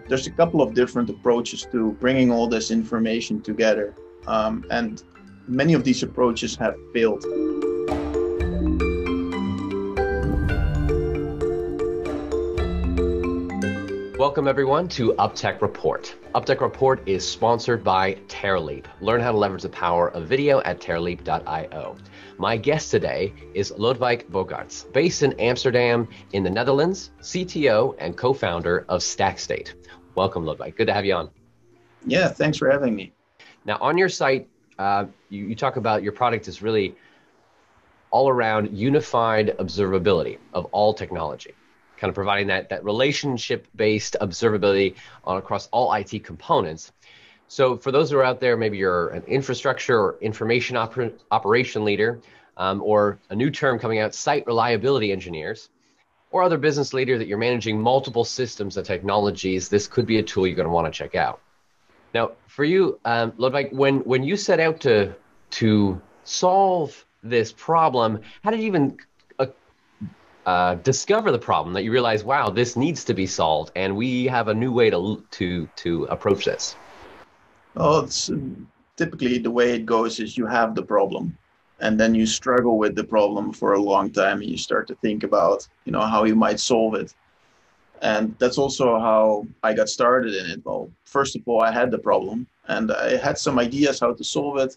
There's a couple of different approaches to bringing all this information together, and many of these approaches have failed. Welcome everyone to UpTech Report. UpTech Report is sponsored by Teraleap. Learn how to leverage the power of video at teraleap.io. My guest today is Lodewijk Bogaerts, based in Amsterdam in the Netherlands, CTO and co-founder of StackState. Welcome, Lodewijk. Good to have you on. Yeah, thanks for having me. Now, on your site, you talk about your product is really all around unified observability of all technology, kind of providing that relationship-based observability across all IT components. So for those who are out there, maybe you're an infrastructure or information operation leader, or a new term coming out, site reliability engineers, or other business leader that you're managing multiple systems and technologies, this could be a tool you're going to want to check out. Now, for you, Lodewijk, when you set out to solve this problem, how did you even discover the problem that you realize, wow, this needs to be solved, and we have a new way to approach this? Well, it's typically the way it goes is you have the problem, and then you struggle with the problem for a long time, and you start to think about, how you might solve it. And that's also how I got started in it. Well, first of all, I had the problem, and I had some ideas how to solve it.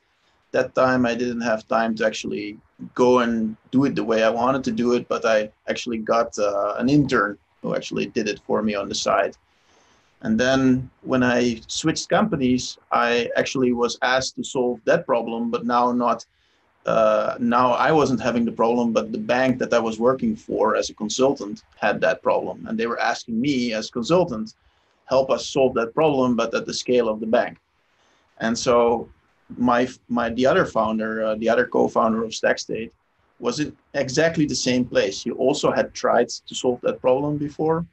That time, I didn't have time to actually go and do it the way I wanted to do it, but I actually got an intern who actually did it for me on the side. And then when I switched companies, I actually was asked to solve that problem, but now I wasn't having the problem, but the bank that I was working for as a consultant had that problem. And they were asking me as consultant, help us solve that problem, but at the scale of the bank. And so the other founder, the other co-founder of StackState, was in exactly the same place. He also had tried to solve that problem before.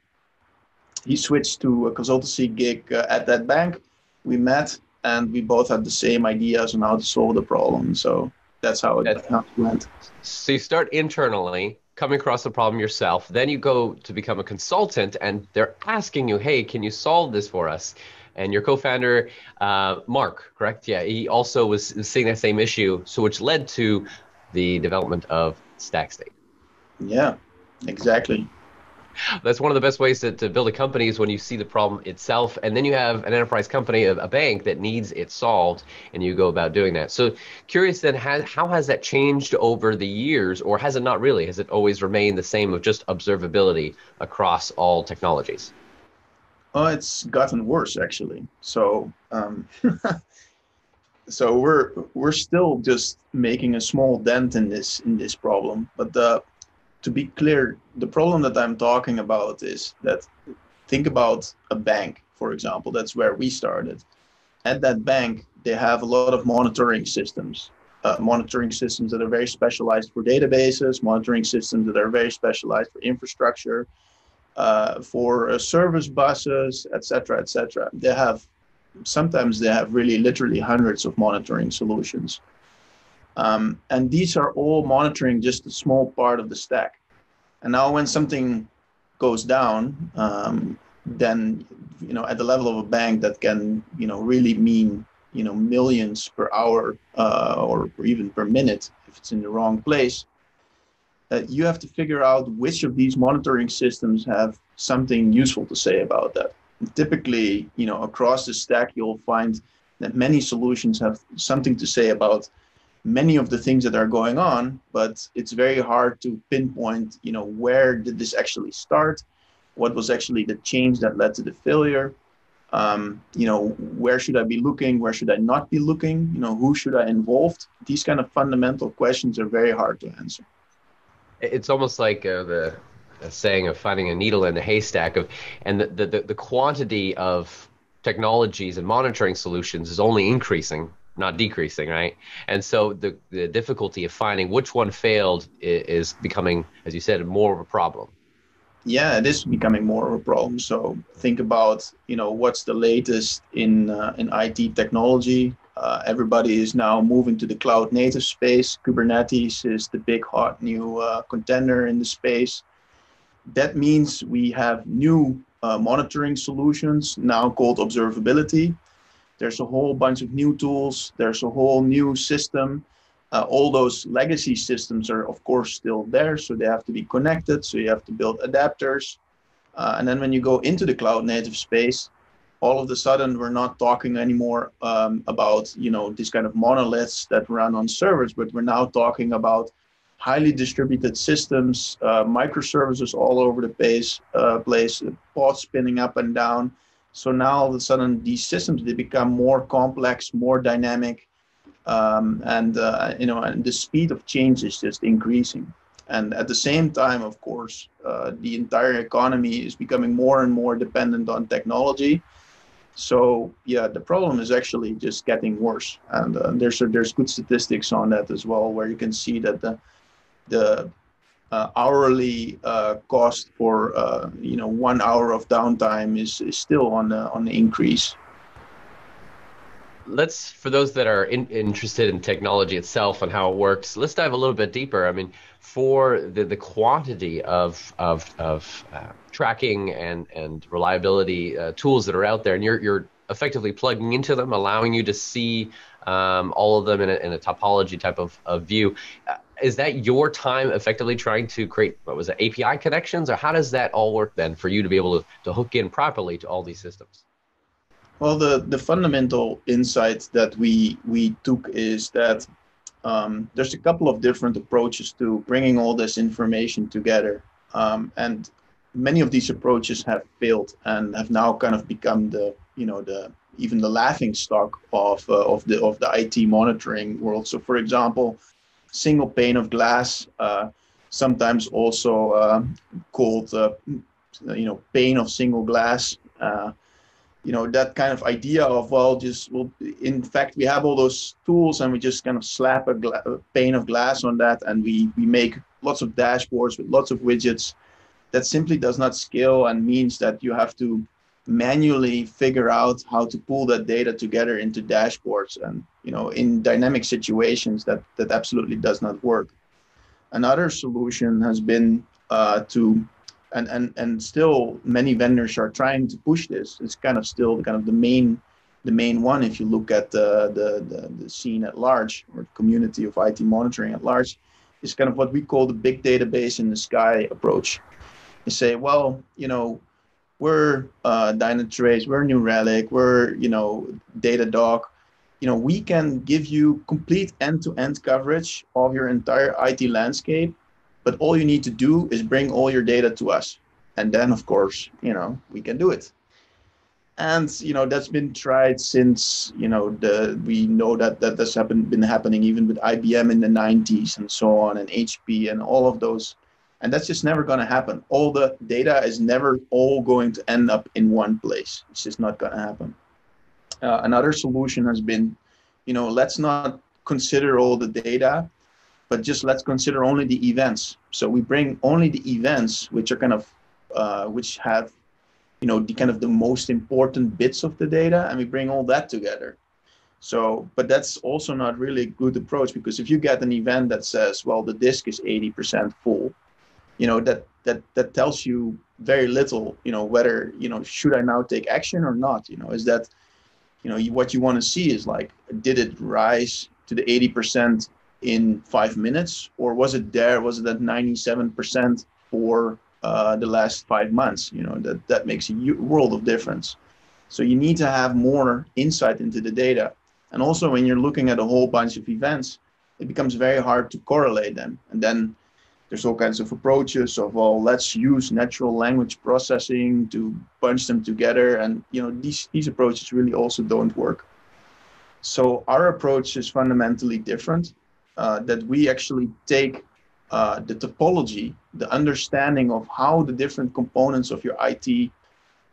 He switched to a consultancy gig at that bank. We met, and we both had the same ideas on how to solve the problem. So that's how it went. So you start internally, coming across the problem yourself, then you go to become a consultant, and they're asking you, hey, can you solve this for us? And your co-founder, Mark, correct? Yeah, he also was seeing that same issue, so which led to the development of StackState. Yeah, exactly. That's one of the best ways to build a company is when you see the problem itself, and then you have an enterprise company, a bank that needs it solved, and you go about doing that. So curious then, how has that changed over the years, or has it not really? Has it always remained the same of just observability across all technologies? Oh, it's gotten worse actually. So so we're still just making a small dent in this problem, but to be clear, the problem that I'm talking about is that, think about a bank, for example. That's where we started. At that bank, they have a lot of monitoring systems that are very specialized for databases, monitoring systems that are very specialized for infrastructure, for service buses, et cetera, et cetera. Sometimes they have really literally hundreds of monitoring solutions. And these are all monitoring just a small part of the stack. And now when something goes down, then, at the level of a bank, that can, really mean, millions per hour or even per minute if it's in the wrong place. You have to figure out which of these monitoring systems have something useful to say about that. And typically, across the stack, you'll find that many solutions have something to say about many of the things that are going on, but it's very hard to pinpoint, where did this actually start? What was actually the change that led to the failure? Where should I be looking? Where should I not be looking? Who should I involve? These kind of fundamental questions are very hard to answer. It's almost like the saying of finding a needle in a haystack and the quantity of technologies and monitoring solutions is only increasing, not decreasing, right? And so the difficulty of finding which one failed is becoming, as you said, more of a problem. Yeah, it is becoming more of a problem. So think about, what's the latest in IT technology. Everybody is now moving to the cloud native space. Kubernetes is the big hot new contender in the space. That means we have new monitoring solutions now called observability. There's a whole bunch of new tools. There's a whole new system. All those legacy systems are, of course, still there. So they have to be connected. So you have to build adapters. And then when you go into the cloud native space, all of a sudden we're not talking anymore about, these kind of monoliths that run on servers, but we're now talking about highly distributed systems, microservices all over the place, pods spinning up and down. So now all of a sudden these systems, they become more complex, more dynamic, and the speed of change is just increasing. And at the same time, of course, the entire economy is becoming more and more dependent on technology. So yeah, the problem is actually just getting worse. And there's good statistics on that as well, where you can see that the hourly cost for 1 hour of downtime is still on the increase. For those that are interested in technology itself and how it works, let's dive a little bit deeper. I mean, for the quantity of tracking and reliability tools that are out there, and you're effectively plugging into them, allowing you to see all of them in a topology type of view. Is that your time effectively trying to create, API connections, or how does that all work then for you to be able to hook in properly to all these systems? Well, the fundamental insight that we took is that there's a couple of different approaches to bringing all this information together, and many of these approaches have failed and have now kind of become even the laughing stock of the IT monitoring world. So, for example, single pane of glass, sometimes also called pane of single glass. That kind of idea of, in fact, we have all those tools and we just kind of slap a pane of glass on that, and we make lots of dashboards with lots of widgets. That simply does not scale, and means that you have to manually figure out how to pull that data together into dashboards. And, in dynamic situations, that absolutely does not work. Another solution has been and still many vendors are trying to push this. It's kind of still the main one if you look at the scene at large, or the community of IT monitoring at large, is kind of what we call the big database in the sky approach. You say, well, we're Dynatrace, we're New Relic, we're Datadog. We can give you complete end-to-end coverage of your entire IT landscape. But all you need to do is bring all your data to us. And then, of course, we can do it. And, that's been tried since, we know that that's been happening even with IBM in the 90s and so on, and HP and all of those. And that's just never going to happen. All the data is never all going to end up in one place. It's just not going to happen. Another solution has been, let's not consider all the data, but just let's consider only the events. So we bring only the events which are which have, the most important bits of the data, and we bring all that together. So, but that's also not really a good approach, because if you get an event that says, well, the disk is 80% full, that tells you very little, whether, should I now take action or not? Is that, what you want to see is like, did it rise to the 80% in 5 minutes, or was it at 97% for the last 5 months? That makes a world of difference. So you need to have more insight into the data. And also, when you're looking at a whole bunch of events, it becomes very hard to correlate them. And then there's all kinds of approaches of, well, let's use natural language processing to bunch them together. And these approaches really also don't work. So our approach is fundamentally different. That we actually take the topology, the understanding of how the different components of your IT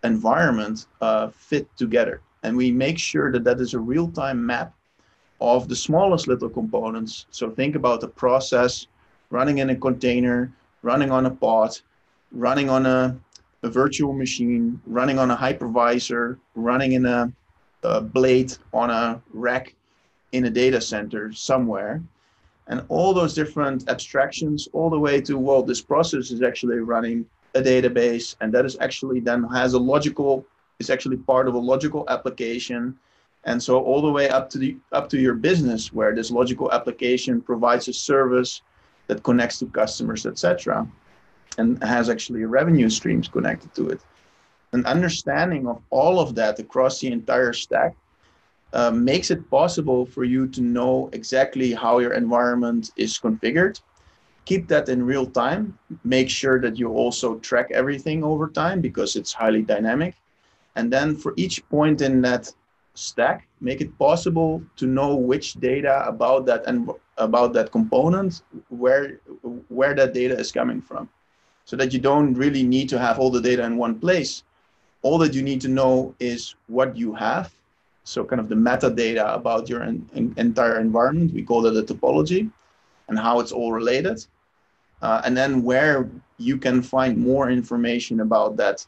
environment fit together. And we make sure that that is a real-time map of the smallest little components. So think about a process running in a container, running on a pod, running on a virtual machine, running on a hypervisor, running in a blade on a rack in a data center somewhere. And all those different abstractions, all the way to, well, this process is actually running a database, and that is actually then has a logical, is actually part of a logical application. And so all the way up to your business, where this logical application provides a service that connects to customers, etc., and has actually revenue streams connected to it. An understanding of all of that across the entire stack makes it possible for you to know exactly how your environment is configured, keep that in real time, make sure that you also track everything over time because it's highly dynamic. And then for each point in that stack, make it possible to know which data about that and about that component, where that data is coming from, so that you don't really need to have all the data in one place. All that you need to know is what you have. So kind of the metadata about your entire environment. We call that a topology, and how it's all related. And then where you can find more information about that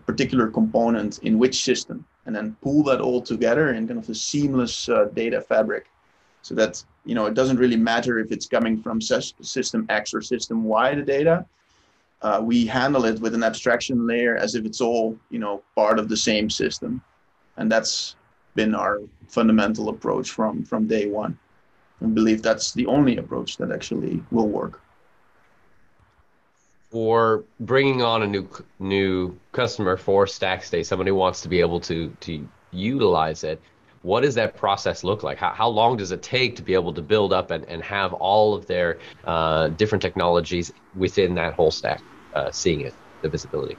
particular component in which system, and then pull that all together in kind of a seamless data fabric, so that, you know, it doesn't really matter if it's coming from system X or system Y, the data. We handle it with an abstraction layer as if it's all, you know, part of the same system. And that's been our fundamental approach from day one. I believe that's the only approach that actually will work. For bringing on a new customer for StackState, somebody who wants to be able to utilize it, what does that process look like? How long does it take to be able to build up and have all of their different technologies within that whole stack, seeing it, the visibility?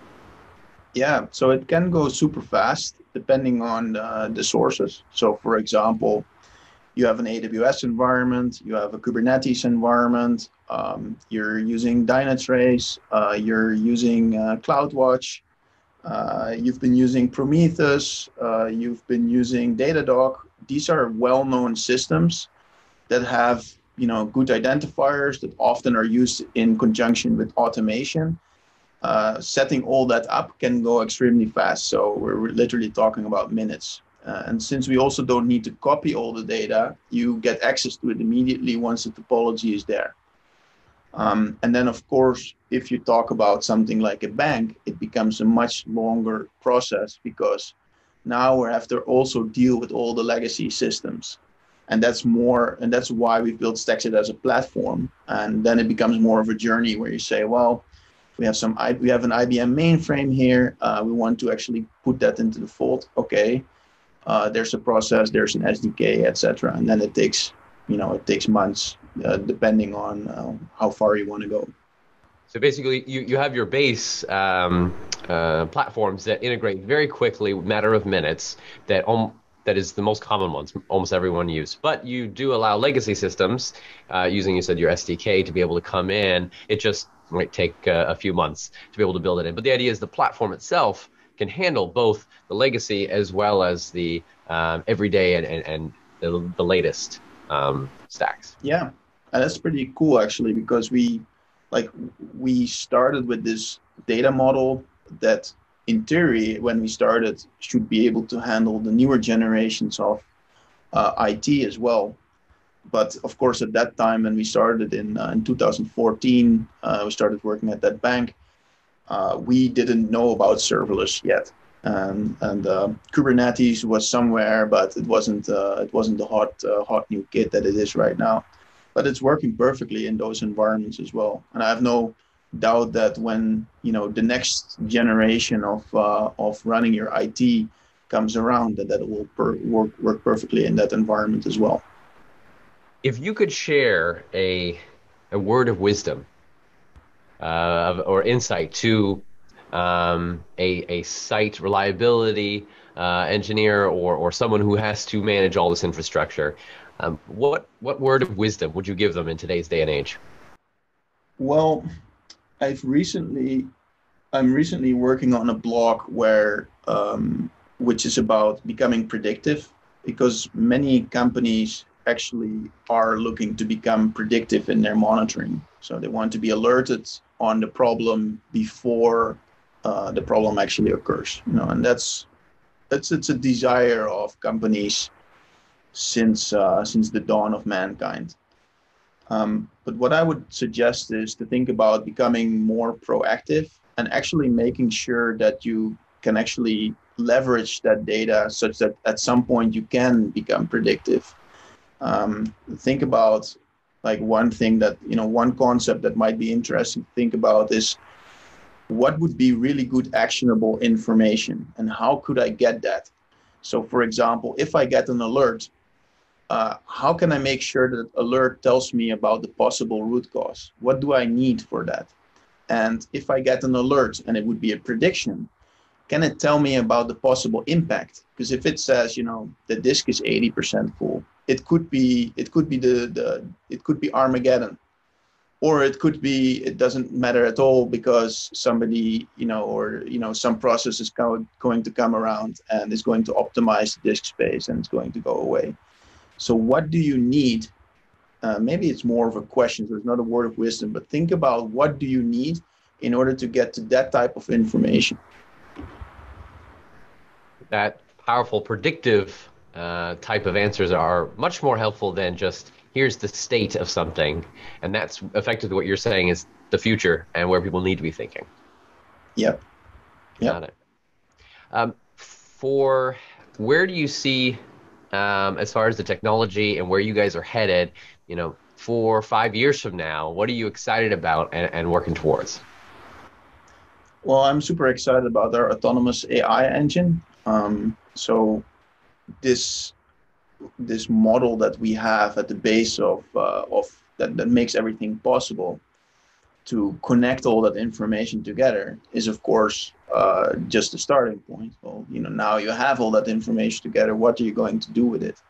Yeah, so it can go super fast depending on the sources. So for example, you have an AWS environment, you have a Kubernetes environment, you're using Dynatrace, you're using CloudWatch, you've been using Prometheus, you've been using Datadog. These are well-known systems that have, you know, good identifiers that often are used in conjunction with automation. Setting all that up can go extremely fast. So we're literally talking about minutes. And since we also don't need to copy all the data, you get access to it immediately once the topology is there. And then, of course, if you talk about something like a bank, it becomes a much longer process, because now we have to also deal with all the legacy systems. And that's why we've built StackState as a platform. And then it becomes more of a journey where you say, well, we have an IBM mainframe here. We want to actually put that into the fold. Okay. There's a process, there's an SDK, etc. And then it takes months, depending on how far you want to go. So basically, you have your base platforms that integrate very quickly, matter of minutes, that is the most common ones, almost everyone uses. But you do allow legacy systems, using, you said, your SDK, to be able to come in. It just might take a few months to be able to build it in. But the idea is the platform itself can handle both the legacy as well as the everyday and the latest stacks. Yeah, and that's pretty cool actually, because we started with this data model that, in theory, when we started, should be able to handle the newer generations of IT as well. But of course, at that time, when we started in 2014, we started working at that bank. We didn't know about serverless yet, and Kubernetes was somewhere, but it wasn't the hot new kit that it is right now. But it's working perfectly in those environments as well. And I have no doubt that when, you know, the next generation of running your IT comes around, that it will work perfectly in that environment as well. If you could share a word of wisdom or insight to a site reliability engineer or someone who has to manage all this infrastructure, what word of wisdom would you give them in today's day and age? Well, I'm recently working on a blog which is about becoming predictive, because many companies actually are looking to become predictive in their monitoring. So they want to be alerted on the problem before the problem actually occurs. You know, and it's a desire of companies since the dawn of mankind. But what I would suggest is to think about becoming more proactive and actually making sure that you can actually leverage that data such that at some point you can become predictive. Think about like one thing that, one concept that might be interesting to think about is what would be really good actionable information and how could I get that? So for example, if I get an alert, how can I make sure that alert tells me about the possible root cause? What do I need for that? And if I get an alert and it would be a prediction, can it tell me about the possible impact? Because if it says, the disk is 80% full, it could be Armageddon, or it could be it doesn't matter at all because somebody, some process is going to come around and is going to optimize the disk space and it's going to go away. So what do you need? Maybe it's more of a question, so it's not a word of wisdom, but think about what do you need in order to get to that type of information. That powerful predictive type of answers are much more helpful than just here's the state of something. And that's effectively what you're saying is the future and where people need to be thinking. Yep. Got it. For where do you see, as far as the technology and where you guys are headed, 4 or 5 years from now, what are you excited about and working towards? Well, I'm super excited about our autonomous AI engine. So this model that we have at the base of that makes everything possible to connect all that information together is, of course, just a starting point. Well, now you have all that information together. What are you going to do with it?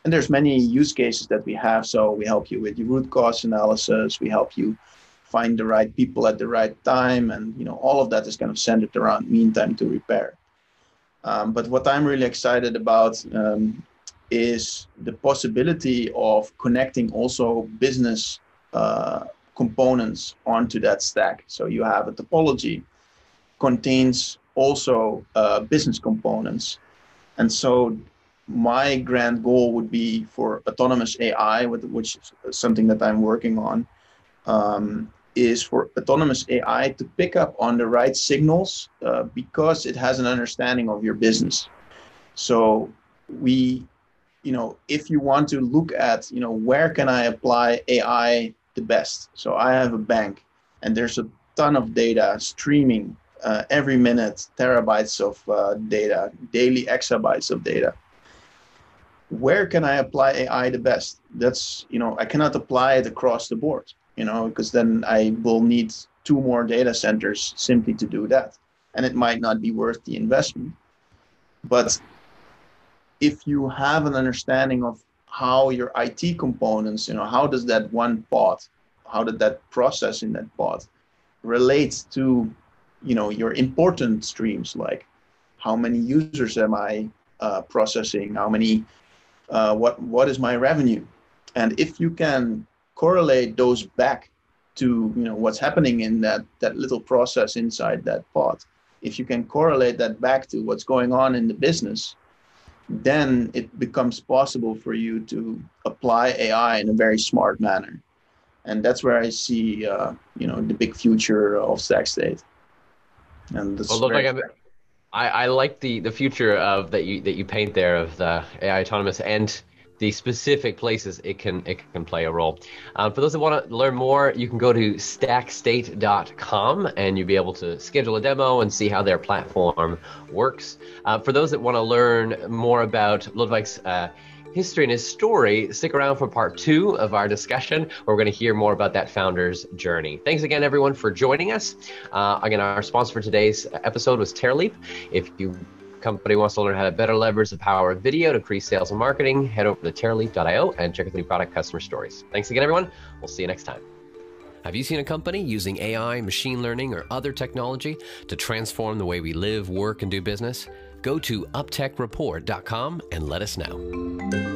And there's many use cases that we have. So we help you with your root cause analysis. We help you find the right people at the right time. And, all of that is kind of centered around mean time to repair. But what I'm really excited about is the possibility of connecting also business components onto that stack. So you have a topology contains also business components. And so my grand goal would be for autonomous AI, which is something that I'm working on, is for autonomous AI to pick up on the right signals because it has an understanding of your business. So if you want to look at, where can I apply AI the best? So I have a bank and there's a ton of data streaming every minute, terabytes of data, daily exabytes of data. Where can I apply AI the best? That's, I cannot apply it across the board, because then I will need 2 more data centers simply to do that. And it might not be worth the investment. But if you have an understanding of how your IT components, how does that one pod, how did that process in that pod relate to, your important streams, like how many users am I processing, how many, what is my revenue? And if you can correlate those back to, what's happening in that little process inside that pod, if you can correlate that back to what's going on in the business, then it becomes possible for you to apply AI in a very smart manner. And that's where I see, the big future of StackState. And I like the future of that you paint there of the AI autonomous and the specific places it can play a role. For those that want to learn more, you can go to stackstate.com and you'll be able to schedule a demo and see how their platform works. For those that want to learn more about Lodwijk's history and his story, stick around for part 2 of our discussion, where we're going to hear more about that founder's journey. Thanks again, everyone, for joining us. Again, our sponsor for today's episode was Teraleap. If your company wants to learn how to better leverage the power of video to increase sales and marketing, head over to teraleap.io and check out the new product customer stories. Thanks again, everyone. We'll see you next time. Have you seen a company using AI, machine learning, or other technology to transform the way we live, work, and do business? Go to uptechreport.com and let us know.